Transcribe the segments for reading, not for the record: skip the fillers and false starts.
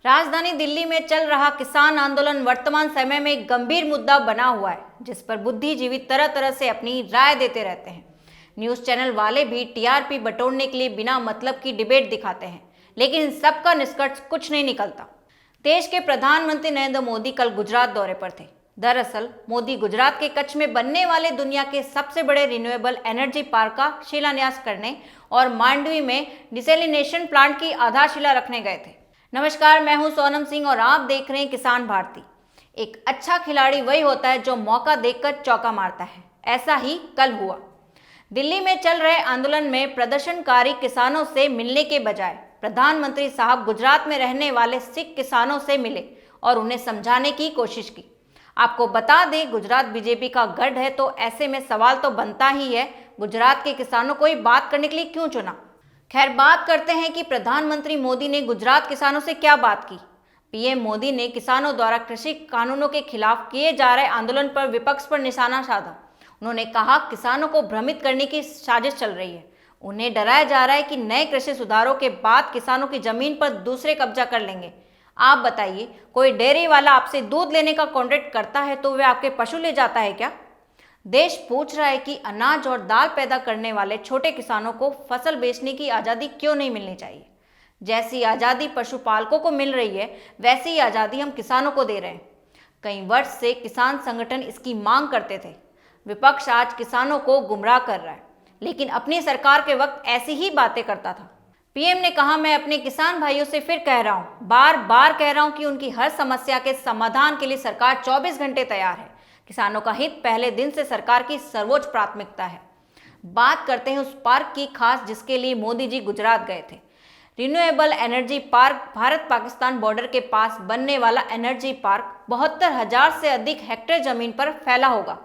राजधानी दिल्ली में चल रहा किसान आंदोलन वर्तमान समय में एक गंभीर मुद्दा बना हुआ है, जिस पर बुद्धिजीवी तरह तरह से अपनी राय देते रहते हैं। न्यूज चैनल वाले भी टीआरपी बटोरने के लिए बिना मतलब की डिबेट दिखाते हैं, लेकिन इन सबका निष्कर्ष कुछ नहीं निकलता। देश के प्रधानमंत्री नरेंद्र मोदी कल गुजरात दौरे पर थे। दरअसल मोदी गुजरात के कच्छ में बनने वाले दुनिया के सबसे बड़े रिन्यूएबल एनर्जी पार्क का शिलान्यास करने और मांडवी में डिसैलिनेशन प्लांट की आधारशिला रखने गए थे। नमस्कार, मैं हूं सोनम सिंह और आप देख रहे हैं किसान भारती। एक अच्छा खिलाड़ी वही होता है जो मौका देखकर चौका मारता है। ऐसा ही कल हुआ। दिल्ली में चल रहे आंदोलन में प्रदर्शनकारी किसानों से मिलने के बजाय प्रधानमंत्री साहब गुजरात में रहने वाले सिख किसानों से मिले और उन्हें समझाने की कोशिश की। आपको बता दें, गुजरात बीजेपी का गढ़ है, तो ऐसे में सवाल तो बनता ही है, गुजरात के किसानों को ही बात करने के लिए क्यों चुना। खैर, बात करते हैं कि प्रधानमंत्री मोदी ने गुजरात किसानों से क्या बात की। पीएम मोदी ने किसानों द्वारा कृषि कानूनों के खिलाफ किए जा रहे आंदोलन पर विपक्ष पर निशाना साधा। उन्होंने कहा, किसानों को भ्रमित करने की साजिश चल रही है। उन्हें डराया जा रहा है कि नए कृषि सुधारों के बाद किसानों की जमीन पर दूसरे कब्जा कर लेंगे। आप बताइए, कोई डेयरी वाला आपसे दूध लेने का कॉन्ट्रैक्ट करता है तो वह आपके पशु ले जाता है क्या? देश पूछ रहा है कि अनाज और दाल पैदा करने वाले छोटे किसानों को फसल बेचने की आज़ादी क्यों नहीं मिलनी चाहिए। जैसी आज़ादी पशुपालकों को मिल रही है, वैसी ही आज़ादी हम किसानों को दे रहे हैं। कई वर्ष से किसान संगठन इसकी मांग करते थे। विपक्ष आज किसानों को गुमराह कर रहा है, लेकिन अपनी सरकार के वक्त ऐसी ही बातें करता था। पीएम ने कहा, मैं अपने किसान भाइयों से फिर कह रहा हूँ, बार बार कह रहा हूँ कि उनकी हर समस्या के समाधान के लिए सरकार 24 घंटे तैयार है। किसानों का हित पहले दिन से सरकार की सर्वोच्च प्राथमिकता है। बात करते हैं उस पार्क की खास जिसके लिए मोदी जी गुजरात गए थे। Renewable energy park Bharat Pakistan border के पास बनने वाला एनर्जी पार्क 72,000 से अधिक हेक्टेयर जमीन पर फैला होगा।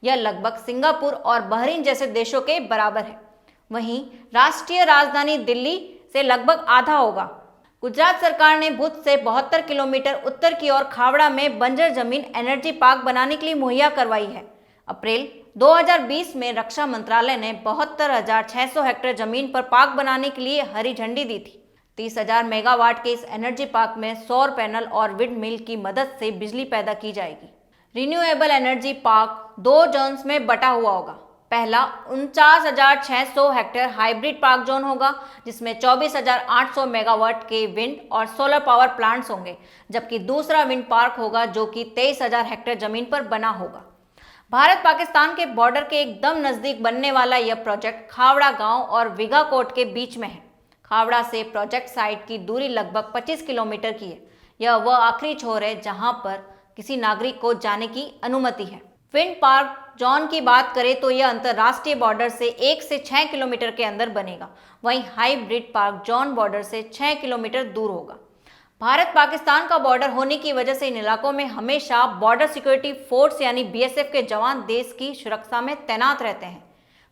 यह लगभग सिंगापुर और बहरीन जैसे देशों के बराबर है। वहीं राष्ट्रीय राजधानी दिल्ली से लगभग आधा होगा। गुजरात सरकार ने भुज से 72 किलोमीटर उत्तर की ओर खावड़ा में बंजर जमीन एनर्जी पार्क बनाने के लिए मुहैया करवाई है। अप्रैल 2020 में रक्षा मंत्रालय ने 72,600 हेक्टेयर जमीन पर पार्क बनाने के लिए हरी झंडी दी थी। 30,000 मेगावाट के इस एनर्जी पार्क में सौर पैनल और विंड मिल की मदद से बिजली पैदा की जाएगी। रिन्यूएबल एनर्जी पार्क 2 जोन्स में बटा हुआ होगा। पहला 49,600 हेक्टेयर हाइब्रिड पार्क जोन होगा, जिसमें 24,800 मेगावाट के विंड और सोलर पावर प्लांट्स होंगे, जबकि दूसरा विंड पार्क होगा जो कि 23,000 हेक्टेयर जमीन पर बना होगा। भारत पाकिस्तान के बॉर्डर के एकदम नजदीक बनने वाला यह प्रोजेक्ट खावड़ा गांव और विगाकोट के बीच में है। खावड़ा से प्रोजेक्ट साइट की दूरी लगभग 25 किलोमीटर की है। यह वह आखिरी छोर है जहां पर किसी नागरिक को जाने की अनुमति है। विंड पार्क जोन की बात करें तो यह अंतर्राष्ट्रीय बॉर्डर से 1 से 6 किलोमीटर के अंदर बनेगा। वहीं हाइब्रिड पार्क जोन बॉर्डर से 6 किलोमीटर दूर होगा। भारत पाकिस्तान का बॉर्डर होने की वजह से इन इलाकों में हमेशा बॉर्डर सिक्योरिटी फोर्स यानी बीएसएफ के जवान देश की सुरक्षा में तैनात रहते हैं।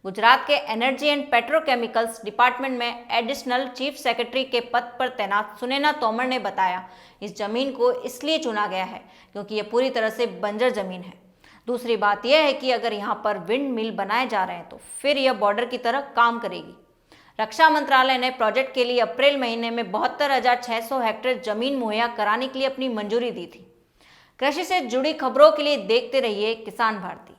गुजरात के एनर्जी एंड पेट्रोकेमिकल्स डिपार्टमेंट में एडिशनल चीफ सेक्रेटरी के पद पर तैनात सुनैना तोमर ने बताया, इस जमीन को इसलिए चुना गया है क्योंकि यह पूरी तरह से बंजर जमीन है। दूसरी बात यह है कि अगर यहाँ पर विंड मिल बनाए जा रहे हैं तो फिर यह बॉर्डर की तरह काम करेगी। रक्षा मंत्रालय ने प्रोजेक्ट के लिए अप्रैल महीने में 72,600 हेक्टेयर जमीन मुहैया कराने के लिए अपनी मंजूरी दी थी। कृषि से जुड़ी खबरों के लिए देखते रहिए किसान भारती।